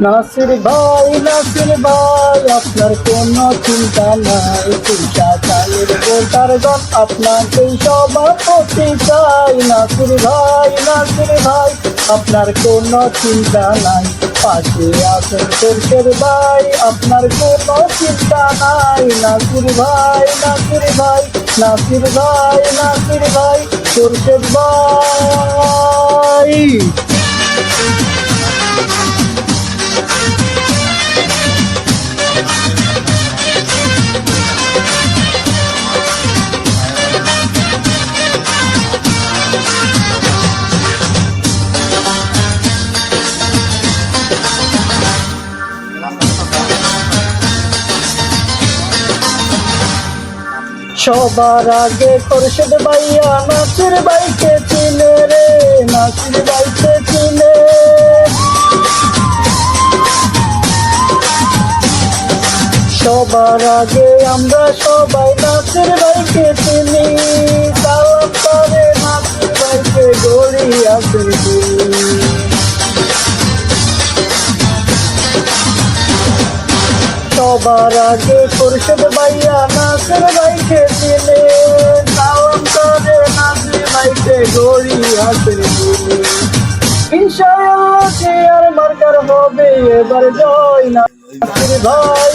নাসির ভাই আপনার কোনো চিন্তা নাই, চিন্তা চালের ভোটার গণ আপনাকেই সভাপতি চাই। নাসির ভাই আপনার কোনো চিন্তা নাই, পাশে আছেন সরষের ভাই আপনার কোনো চিন্তা নাই। নাসির ভাই সরষের ভাই। সবার আগে খোরশেদ ভাইয়া নাসির ভাইকে চিনে রে, নাসির ভাইকে চিনে। সবার আগে আমরা সবাই নাসির ভাইকে চিনি, সালাম করে নাসির ভাইকে গড়ি আসেন। সবার আগে খোরশেদ ভাইয়া নাসির ভাইকে চিনে, সালাম করে নাসির ভাইকে গড়ি আসেন। ইনশাআল্লাহ চেয়ার মার্কার হবে এবার জয়। নাসির ভাই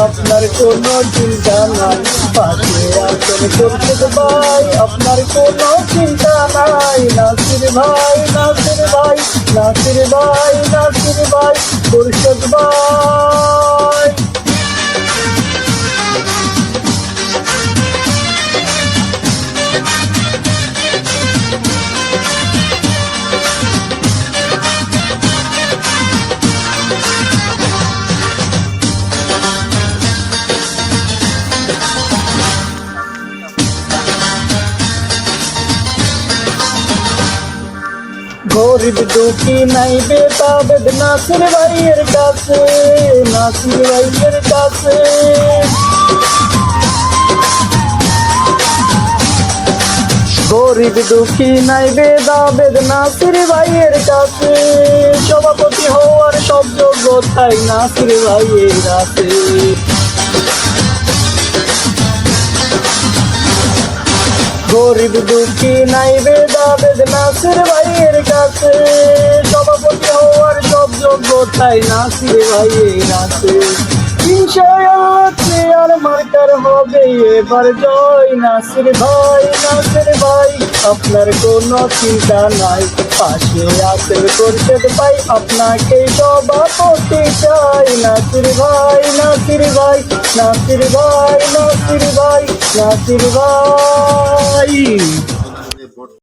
আপনার কোনো চিন্তা নাই, পাশে আছেন খোরশেদ ভাই আপনার কোনো চিন্তা নাই। নাসির ভাই খোরশেদ ভাই। গরিব দুঃখী নাই বেতাবেদ নাসির ভাইয়ের কাছে, নাসির ভাইয়ের কাছে। গরিব দুঃখী নাই বেদাবেদ নাসির ভাইয়ের কাছে, সভাপতি হওয়ার সব যোগ্যতাই নাসির ভাইয়ের আছে। গরিব দুঃখী নাই ভেদাভেদ নাসির ভাইয়ের কাছে, সভাপতি হওয়ার সব যোগ্যতাই নাসির ভাইয়ের আছে। ইনশাআল্লাহ চেয়ার মার্কার হবে এবার জয়। নাসির ভাই আপনার কোনো চিন্তা নাই, পাশে আছেন খোরশেদ ভাই আপনাকেই সভাপতি চাই। নাসির ভাই।